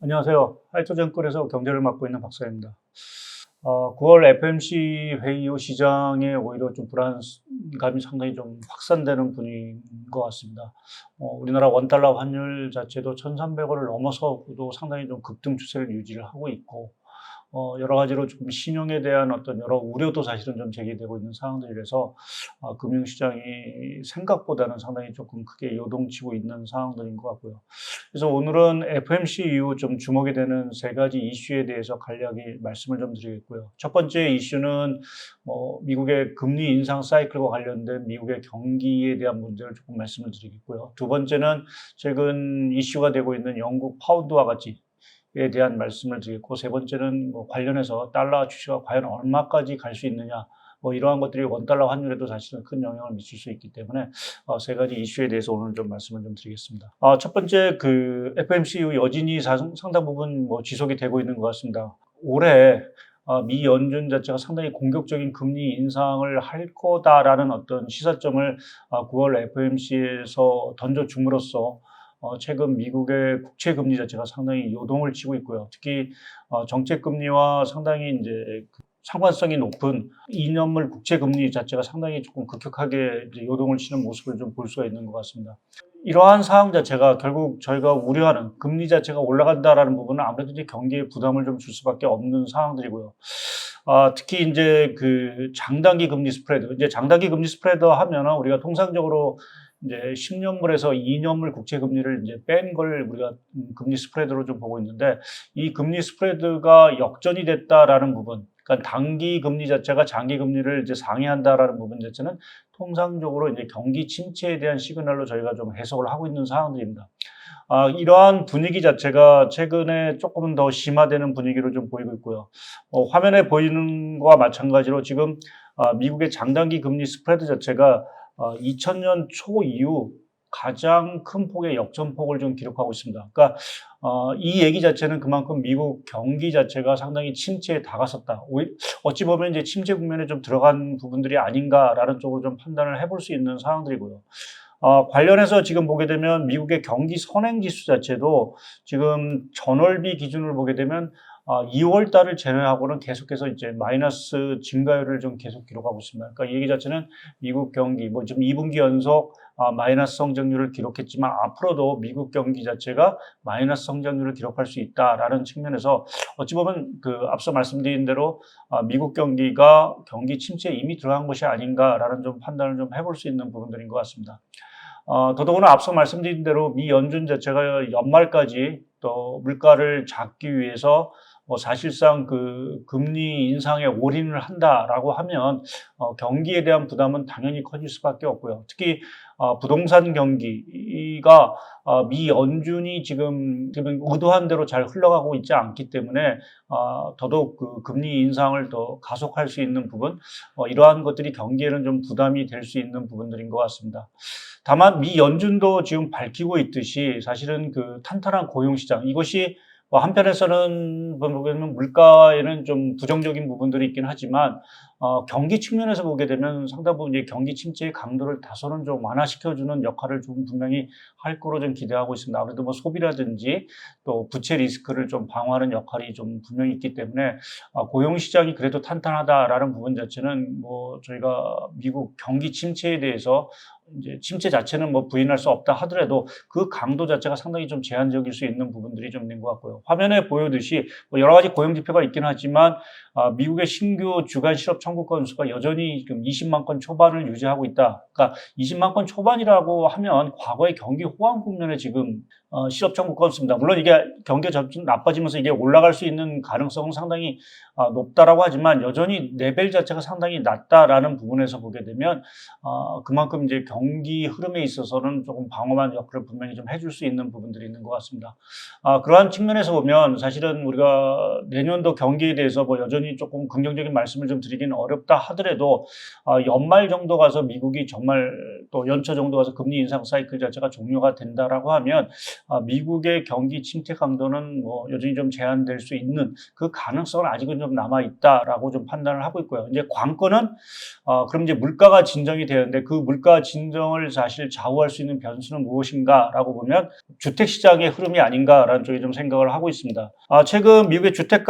안녕하세요. 하이토증권에서 경제를 맡고 있는 박사입니다. 9월 FMC 회의 이후 시장에 오히려 좀 불안감이 상당히 좀 확산되는 분위기인 것 같습니다. 우리나라 원달러 환율 자체도 1,300원을 넘어서도 상당히 좀 급등 추세를 유지를 하고 있고, 여러 가지로 좀 신용에 대한 어떤 여러 우려도 사실은 좀 제기되고 있는 상황들이라서 금융시장이 생각보다는 상당히 조금 크게 요동치고 있는 상황들인 것 같고요. 그래서 오늘은 FMC 이후 좀 주목이 되는 세 가지 이슈에 대해서 간략히 말씀을 좀 드리겠고요. 첫 번째 이슈는 미국의 금리 인상 사이클과 관련된 미국의 경기에 대한 문제를 조금 말씀을 드리겠고요. 두 번째는 최근 이슈가 되고 있는 영국 파운드와 같이 에 대한 말씀을 드리겠고, 세 번째는 관련해서 달러 주시가 과연 얼마까지 갈 수 있느냐, 이러한 것들이 원달러 환율에도 사실은 큰 영향을 미칠 수 있기 때문에 세 가지 이슈에 대해서 오늘 좀 말씀을 좀 드리겠습니다. 첫 번째 그 FMC 이후 여진이 상당 부분 지속이 되고 있는 것 같습니다. 올해 미 연준 자체가 상당히 공격적인 금리 인상을 할 거다라는 어떤 시사점을 9월 FMC에서 던져줌으로써 최근 미국의 국채 금리 자체가 상당히 요동을 치고 있고요. 특히 정책 금리와 상당히 이제 상관성이 높은 2년물 국채 금리 자체가 상당히 조금 급격하게 이제 요동을 치는 모습을 좀 볼 수가 있는 것 같습니다. 이러한 상황 자체가 결국 저희가 우려하는 금리 자체가 올라간다라는 부분은 아무래도 이제 경기에 부담을 좀 줄 수밖에 없는 상황들이고요. 특히 이제 그 장단기 금리 스프레드, 이제 장단기 금리 스프레드 하면은 우리가 통상적으로 이제 10년물에서 2년물 국채 금리를 이제 뺀 걸 우리가 금리 스프레드로 좀 보고 있는데, 이 금리 스프레드가 역전이 됐다라는 부분, 그러니까 단기 금리 자체가 장기 금리를 이제 상회한다라는 부분 자체는 통상적으로 이제 경기 침체에 대한 시그널로 저희가 좀 해석을 하고 있는 상황들입니다. 이러한 분위기 자체가 최근에 조금은 더 심화되는 분위기로 좀 보이고 있고요. 화면에 보이는 거와 마찬가지로 지금 미국의 장단기 금리 스프레드 자체가 2000년 초 이후 가장 큰 폭의 역전폭을 좀 기록하고 있습니다. 그러니까 이 얘기 자체는 그만큼 미국 경기 자체가 상당히 침체에 다가섰다. 어찌 보면 이제 침체 국면에 좀 들어간 부분들이 아닌가라는 쪽으로 좀 판단을 해볼 수 있는 상황들이고요. 관련해서 지금 보게 되면 미국의 경기 선행지수 자체도 지금 전월비 기준으로 보게 되면 2월 달을 제외하고는 계속해서 이제 마이너스 증가율을 좀 계속 기록하고 있습니다. 그러니까 이 얘기 자체는 미국 경기, 지금 2분기 연속 마이너스 성장률을 기록했지만 앞으로도 미국 경기 자체가 마이너스 성장률을 기록할 수 있다라는 측면에서 어찌 보면 그 앞서 말씀드린 대로 미국 경기가 경기 침체에 이미 들어간 것이 아닌가라는 좀 판단을 좀 해볼 수 있는 부분들인 것 같습니다. 더더구나 앞서 말씀드린 대로 미 연준 자체가 연말까지 또 물가를 잡기 위해서 사실상 그 금리 인상에 올인을 한다라고 하면 경기에 대한 부담은 당연히 커질 수밖에 없고요. 특히 부동산 경기가 미 연준이 지금 의도한 대로 잘 흘러가고 있지 않기 때문에 더더욱 그 금리 인상을 더 가속할 수 있는 부분, 이러한 것들이 경기에는 좀 부담이 될 수 있는 부분들인 것 같습니다. 다만 미 연준도 지금 밝히고 있듯이 사실은 그 탄탄한 고용시장, 이것이 한편에서는 보면 물가에는 좀 부정적인 부분들이 있긴 하지만 경기 측면에서 보게 되면 상당 부분 이제 경기 침체의 강도를 다소는 좀 완화시켜주는 역할을 좀 분명히 할 거로 좀 기대하고 있습니다. 아무래도 소비라든지 또 부채 리스크를 좀 방어하는 역할이 좀 분명히 있기 때문에 고용 시장이 그래도 탄탄하다라는 부분 자체는 저희가 미국 경기 침체에 대해서 이제 침체 자체는 부인할 수 없다 하더라도 그 강도 자체가 상당히 좀 제한적일 수 있는 부분들이 좀 있는 것 같고요. 화면에 보여듯이 여러 가지 고용 지표가 있긴 하지만 미국의 신규 주간 실업 청구 건수가 여전히 지금 20만 건 초반을 유지하고 있다. 그러니까 20만 건 초반이라고 하면 과거의 경기 호황 국면에 지금 실업 청구 건수입니다. 물론 이게 경기가 점점 나빠지면서 이게 올라갈 수 있는 가능성은 상당히 높다라고 하지만 여전히 레벨 자체가 상당히 낮다라는 부분에서 보게 되면 그만큼 이제 경기 흐름에 있어서는 조금 방어만 역할을 분명히 좀 해줄 수 있는 부분들이 있는 것 같습니다. 그러한 측면에서 보면 사실은 우리가 내년도 경기에 대해서 여전히 완전히 조금 긍정적인 말씀을 좀 드리기는 어렵다 하더라도 연말 정도 가서 미국이 정말 또 연초 정도 가서 금리 인상 사이클 자체가 종료가 된다라고 하면 미국의 경기 침체 강도는 뭐 여전히 좀 제한될 수 있는 그 가능성은 아직은 좀 남아 있다라고 좀 판단을 하고 있고요. 이제 관건은 그럼 이제 물가가 진정이 되는데 그 물가 진정을 사실 좌우할 수 있는 변수는 무엇인가라고 보면 주택 시장의 흐름이 아닌가라는 쪽에 좀 생각을 하고 있습니다. 최근 미국의 주택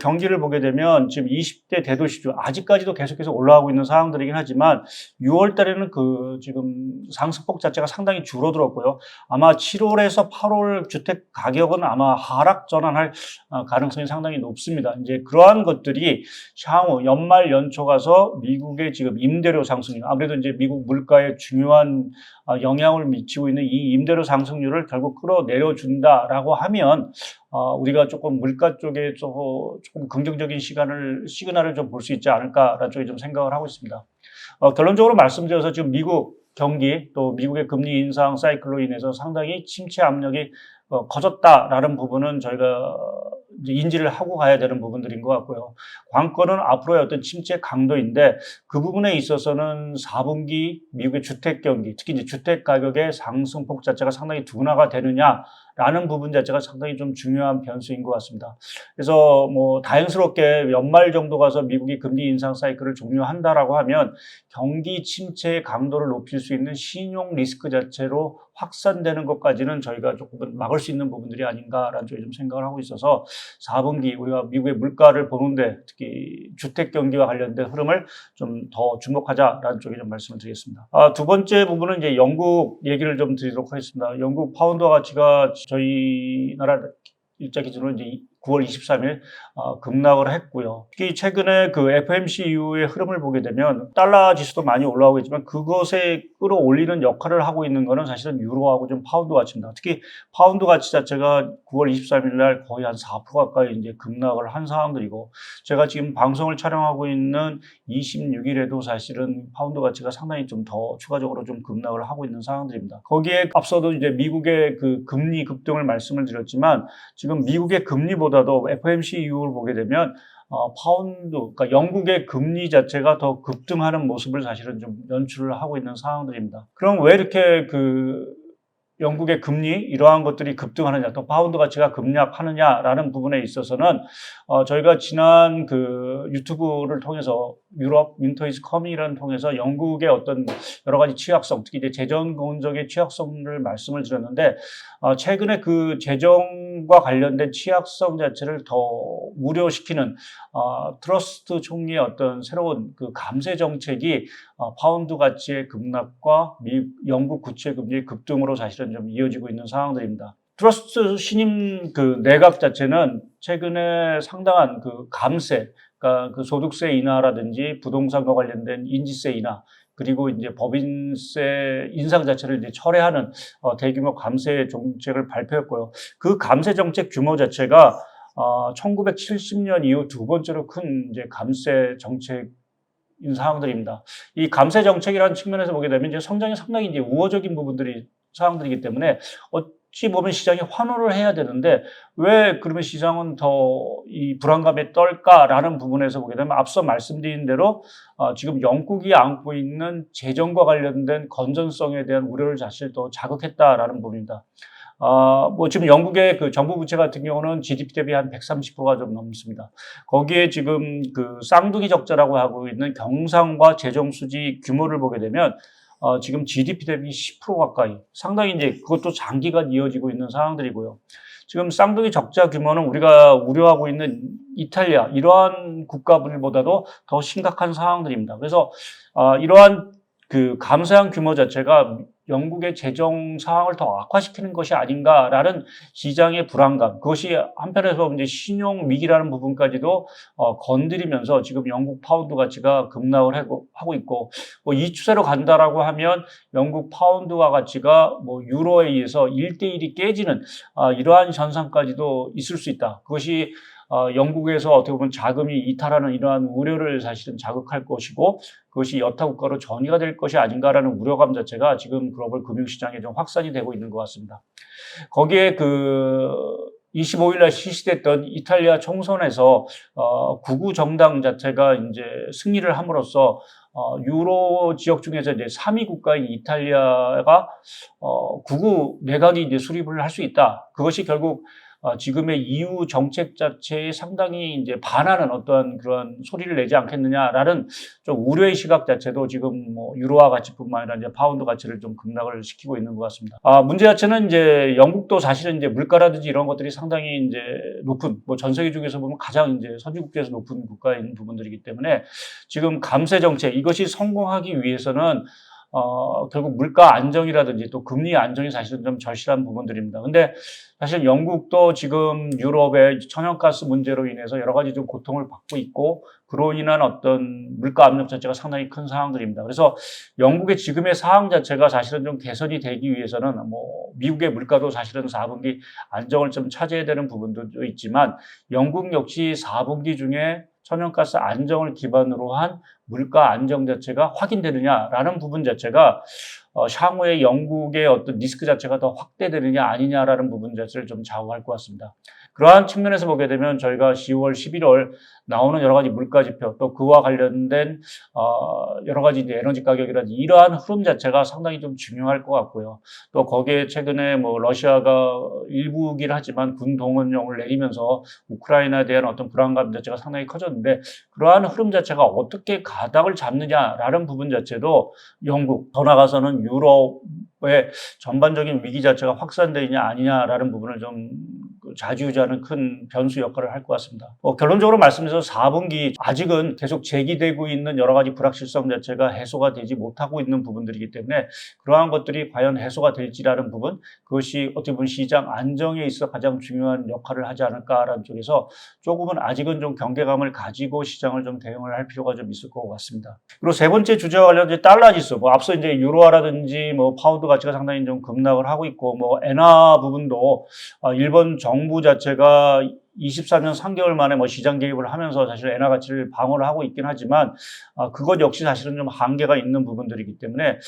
경기를 보게 되면 지금 20대 대도시죠. 아직까지도 계속해서 올라가고 있는 상황들이긴 하지만 6월 달에는 그 지금 상승폭 자체가 상당히 줄어들었고요. 아마 7월에서 8월 주택 가격은 아마 하락 전환할 가능성이 상당히 높습니다. 이제 그러한 것들이 향후 연말 연초 가서 미국의 지금 임대료 상승률, 아무래도 이제 미국 물가에 중요한 영향을 미치고 있는 이 임대료 상승률을 결국 끌어내려 준다라고 하면 우리가 조금 물가 쪽에 조금 긍정적인 시그널을 좀 볼 수 있지 않을까라는 쪽에 좀 생각을 하고 있습니다. 결론적으로 말씀드려서 지금 미국 경기 또 미국의 금리 인상 사이클로 인해서 상당히 침체 압력이 커졌다라는 부분은 저희가 이제 인지를 하고 가야 되는 부분들인 것 같고요. 관건은 앞으로의 어떤 침체 강도인데 그 부분에 있어서는 4분기 미국의 주택 경기, 특히 이제 주택 가격의 상승폭 자체가 상당히 둔화가 되느냐라는 부분 자체가 상당히 좀 중요한 변수인 것 같습니다. 그래서 뭐 다행스럽게 연말 정도 가서 미국이 금리 인상 사이클을 종료한다라고 하면 경기 침체의 강도를 높일 수 있는 신용 리스크 자체로 확산되는 것까지는 저희가 조금 막을 수 있는 부분들이 아닌가라는 쪽에 좀 생각을 하고 있어서 4분기 우리가 미국의 물가를 보는데 특히 주택 경기와 관련된 흐름을 좀 더 주목하자라는 쪽에 좀 말씀을 드리겠습니다. 두 번째 부분은 이제 영국 얘기를 좀 드리도록 하겠습니다. 영국 파운드 가치가 저희 나라 일자 기준으로 이제 9월 23일 급락을 했고요. 특히 최근에 그 FOMC 이후의 흐름을 보게 되면 달러 지수도 많이 올라오고 있지만 그것에 끌어올리는 역할을 하고 있는 것은 사실은 유로하고 좀 파운드 가치입니다. 특히 파운드 가치 자체가 9월 23일 날 거의 한 4% 가까이 이제 급락을 한 상황들이고 제가 지금 방송을 촬영하고 있는 26일에도 사실은 파운드 가치가 상당히 좀 더 추가적으로 좀 급락을 하고 있는 상황들입니다. 거기에 앞서도 이제 미국의 그 금리 급등을 말씀을 드렸지만 지금 미국의 금리보다도 FOMC 이후를 보게 되면 파운드, 그러니까 영국의 금리 자체가 더 급등하는 모습을 사실은 좀 연출을 하고 있는 상황들입니다. 그럼 왜 이렇게 영국의 금리 이러한 것들이 급등하느냐 또 파운드 가치가 급락하느냐라는 부분에 있어서는 저희가 지난 그 유튜브를 통해서 유럽 윈터 이즈 커밍이라는 통해서 영국의 어떤 여러 가지 취약성 특히 이제 재정 건적의 취약성을 말씀을 드렸는데 최근에 그 재정과 관련된 취약성 자체를 더 우려시키는 트러스트 총리의 어떤 새로운 그 감세 정책이 파운드 가치의 급락과 영국 국채 금리의 급등으로 사실은 좀 이어지고 있는 상황들입니다. 트러스트 신임 그 내각 자체는 최근에 상당한 그 감세, 그러니까 그 소득세 인하라든지 부동산과 관련된 인지세 인하, 그리고 이제 법인세 인상 자체를 이제 철회하는 대규모 감세 정책을 발표했고요. 그 감세 정책 규모 자체가 1970년 이후 두 번째로 큰 이제 감세 정책 인 상황들입니다. 이 감세 정책이라는 측면에서 보게 되면 이제 성장이 상당히 이제 우호적인 상황들이기 때문에 어찌 보면 시장이 환호를 해야 되는데 왜 그러면 시장은 더 이 불안감에 떨까라는 부분에서 보게 되면 앞서 말씀드린 대로 지금 영국이 안고 있는 재정과 관련된 건전성에 대한 우려를 사실 더 자극했다라는 부분입니다. 뭐 지금 영국의 그 정부 부채 같은 경우는 GDP 대비 한 130%가 좀 넘습니다. 거기에 지금 그 쌍둥이 적자라고 하고 있는 경상과 재정 수지 규모를 보게 되면 지금 GDP 대비 10% 가까이 상당히 이제 그것도 장기간 이어지고 있는 상황들이고요. 지금 쌍둥이 적자 규모는 우리가 우려하고 있는 이탈리아 이러한 국가들보다도 더 심각한 상황들입니다. 그래서 이러한 그 감세한 규모 자체가 영국의 재정 상황을 더 악화시키는 것이 아닌가라는 시장의 불안감, 그것이 한편에서 이제 신용 위기라는 부분까지도 건드리면서 지금 영국 파운드 가치가 급락을 하고 있고, 뭐 이 추세로 간다라고 하면 영국 파운드와 가치가 뭐 유로에 의해서 1대1이 깨지는 이러한 현상까지도 있을 수 있다. 그것이 영국에서 어떻게 보면 자금이 이탈하는 이러한 우려를 사실은 자극할 것이고 그것이 여타 국가로 전이가 될 것이 아닌가라는 우려감 자체가 지금 글로벌 금융시장에 좀 확산이 되고 있는 것 같습니다. 거기에 25일 날 실시됐던 이탈리아 총선에서 극우 정당 자체가 이제 승리를 함으로써 유로 지역 중에서 이제 3위 국가인 이탈리아가 극우 내각이 이제 수립을 할 수 있다. 그것이 결국 지금의 EU 정책 자체에 상당히 이제 반하는 어떠한 그런 소리를 내지 않겠느냐라는 좀 우려의 시각 자체도 지금 뭐 유로화 가치뿐만 아니라 이제 파운드 가치를 좀 급락을 시키고 있는 것 같습니다. 문제 자체는 이제 영국도 사실은 이제 물가라든지 이런 것들이 상당히 이제 높은, 뭐 전 세계 중에서 보면 가장 이제 선진국에서 높은 국가인 부분들이기 때문에 지금 감세 정책 이것이 성공하기 위해서는 결국 물가 안정이라든지 또 금리 안정이 사실은 좀 절실한 부분들입니다. 근데 사실 영국도 지금 유럽의 천연가스 문제로 인해서 여러 가지 좀 고통을 받고 있고 그로 인한 어떤 물가 압력 자체가 상당히 큰 상황들입니다. 그래서 영국의 지금의 상황 자체가 사실은 좀 개선이 되기 위해서는 뭐 미국의 물가도 사실은 4분기 안정을 좀 차지해야 되는 부분도 있지만 영국 역시 4분기 중에 천연가스 안정을 기반으로 한 물가 안정 자체가 확인되느냐라는 부분 자체가 향후에 영국의 어떤 리스크 자체가 더 확대되느냐 아니냐라는 부분 자체를 좀 좌우할 것 같습니다. 그러한 측면에서 보게 되면 저희가 10월, 11월 나오는 여러 가지 물가 지표 또 그와 관련된 여러 가지 이제 에너지 가격이라든지 이러한 흐름 자체가 상당히 좀 중요할 것 같고요. 또 거기에 최근에 뭐 러시아가 일부긴 하지만 군 동원령을 내리면서 우크라이나에 대한 어떤 불안감 자체가 상당히 커졌는데 그러한 흐름 자체가 어떻게 가닥을 잡느냐라는 부분 자체도 영국, 더 나아가서는 유럽의 전반적인 위기 자체가 확산되느냐 아니냐라는 부분을 좀 좌지우지하는 큰 변수 역할을 할 것 같습니다. 결론적으로 말씀드려서 4분기 아직은 계속 제기되고 있는 여러 가지 불확실성 자체가 해소가 되지 못하고 있는 부분들이기 때문에 그러한 것들이 과연 해소가 될지라는 부분, 그것이 어떻게 보면 시장 안정에 있어 가장 중요한 역할을 하지 않을까라는 쪽에서 조금은 아직은 좀 경계감을 가지고 시장을 좀 대응을 할 필요가 좀 있을 것 같습니다. 그리고 세 번째 주제와 관련된 달러 지수, 뭐 앞서 이제 유로화라든지 뭐 파운드 가치가 상당히 좀 급락을 하고 있고 뭐 엔화 부분도 일본 정부 자체가 24년 3개월 만에 뭐 시장 개입을 하면서 사실 엔화 가치를 방어를 하고 있긴 하지만 그것 역시 사실은 좀 한계가 있는 부분들이기 때문에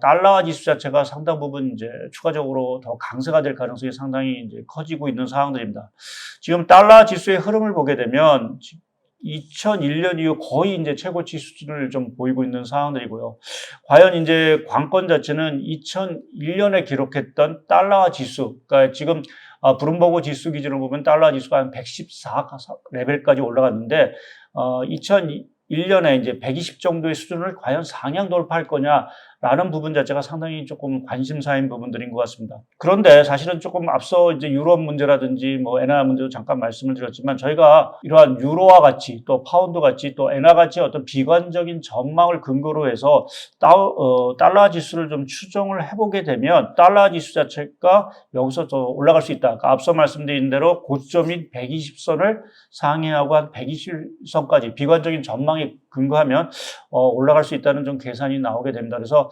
달러 지수 자체가 상당 부분 이제 추가적으로 더 강세가 될 가능성이 상당히 이제 커지고 있는 상황들입니다. 지금 달러 지수의 흐름을 보게 되면 2001년 이후 거의 이제 최고치 수준을 좀 보이고 있는 상황들이고요. 과연 이제 관건 자체는 2001년에 기록했던 달러 지수, 그러니까 지금 브룸버그 지수 기준으로 보면 달러 지수가 한 114 레벨까지 올라갔는데 2001년에 이제 120 정도의 수준을 과연 상향 돌파할 거냐라는 부분 자체가 상당히 조금 관심사인 부분들인 것 같습니다. 그런데 사실은 조금 앞서 이제 유럽 문제라든지 뭐 엔화 문제도 잠깐 말씀을 드렸지만 저희가 이러한 유로화 가치 또 파운드 가치 또 엔화 가치 어떤 비관적인 전망을 근거로 해서 달러 지수를 좀 추정을 해보게 되면 달러 지수 자체가 여기서 더 올라갈 수 있다. 그러니까 앞서 말씀드린 대로 고점인 120선을 상회하고 한 120선까지 비관적인 전망에 근거하면 올라갈 수 있다는 좀 계산이 나오게 됩니다. 그래서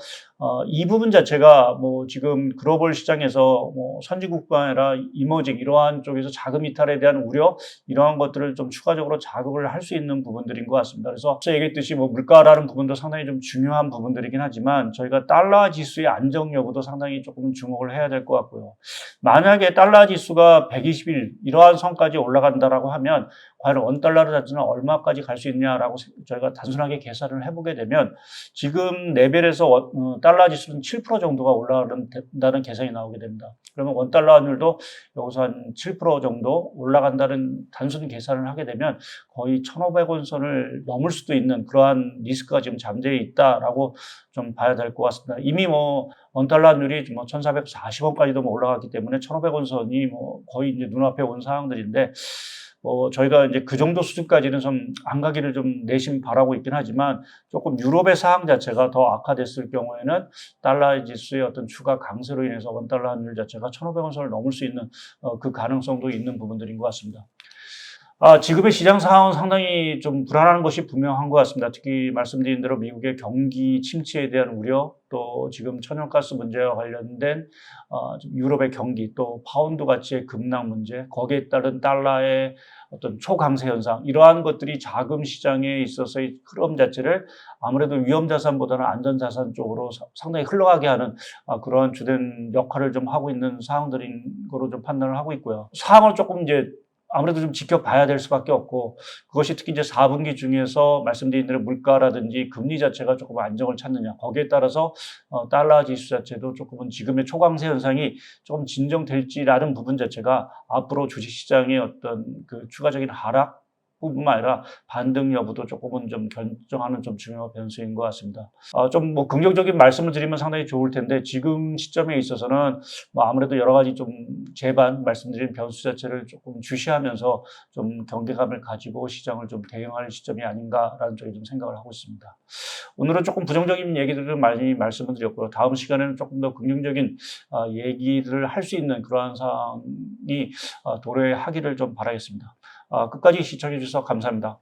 이 부분 자체가 뭐 지금 글로벌 시장에서 뭐 선진국뿐 아니라 이머징 이러한 쪽에서 자금 이탈에 대한 우려 이러한 것들을 좀 추가적으로 자극을 할 수 있는 부분들인 것 같습니다. 그래서 앞서 얘기했듯이 뭐 물가라는 부분도 상당히 좀 중요한 부분들이긴 하지만 저희가 달러 지수의 안정 여부도 상당히 조금 주목을 해야 될 것 같고요. 만약에 달러 지수가 121 이러한 선까지 올라간다라고 하면 과연 원달러 자체는 얼마까지 갈 수 있냐라고 저희가 단순하게 계산을 해보게 되면 지금 레벨에서 달러 지수는 7% 정도가 올라간다는 계산이 나오게 됩니다. 그러면 원달러 환율도 여기서 한 7% 정도 올라간다는 단순 계산을 하게 되면 거의 1,500원 선을 넘을 수도 있는 그러한 리스크가 지금 잠재해 있다라고 좀 봐야 될 것 같습니다. 이미 뭐 원달러 환율이 뭐 1,440원까지도 뭐 올라갔기 때문에 1,500원 선이 뭐 거의 이제 눈앞에 온 상황들인데 저희가 이제 그 정도 수준까지는 좀 안 가기를 좀 내심 바라고 있긴 하지만 조금 유럽의 상황 자체가 더 악화됐을 경우에는 달러 지수의 어떤 추가 강세로 인해서 원달러 환율 자체가 1,500원 선을 넘을 수 있는 그 가능성도 있는 부분들인 것 같습니다. 지금의 시장 상황은 상당히 좀 불안한 것이 분명한 것 같습니다. 특히 말씀드린 대로 미국의 경기 침체에 대한 우려, 또 지금 천연가스 문제와 관련된 유럽의 경기, 또 파운드 가치의 급락 문제, 거기에 따른 달러의 어떤 초강세 현상 이러한 것들이 자금 시장에 있어서의 흐름 자체를 아무래도 위험 자산보다는 안전 자산 쪽으로 상당히 흘러가게 하는 그러한 주된 역할을 좀 하고 있는 사항들인 거로 좀 판단을 하고 있고요. 상황을 조금 이제 아무래도 좀 지켜봐야 될 수밖에 없고 그것이 특히 이제 4분기 중에서 말씀드린 대로 물가라든지 금리 자체가 조금 안정을 찾느냐 거기에 따라서 달러 지수 자체도 조금은 지금의 초강세 현상이 조금 진정될지라는 부분 자체가 앞으로 주식시장의 어떤 그 추가적인 하락 뿐만 아니라 반등 여부도 조금은 좀 결정하는 좀 중요한 변수인 것 같습니다. 좀 뭐 긍정적인 말씀을 드리면 상당히 좋을 텐데 지금 시점에 있어서는 뭐 아무래도 여러 가지 좀 제반 말씀드린 변수 자체를 조금 주시하면서 좀 경계감을 가지고 시장을 좀 대응할 시점이 아닌가라는 쪽에 좀 생각을 하고 있습니다. 오늘은 조금 부정적인 얘기들을 많이 말씀을 드렸고요. 다음 시간에는 조금 더 긍정적인 얘기들을 할 수 있는 그러한 상황이 도래하기를 좀 바라겠습니다. 끝까지 시청해 주셔서 감사합니다.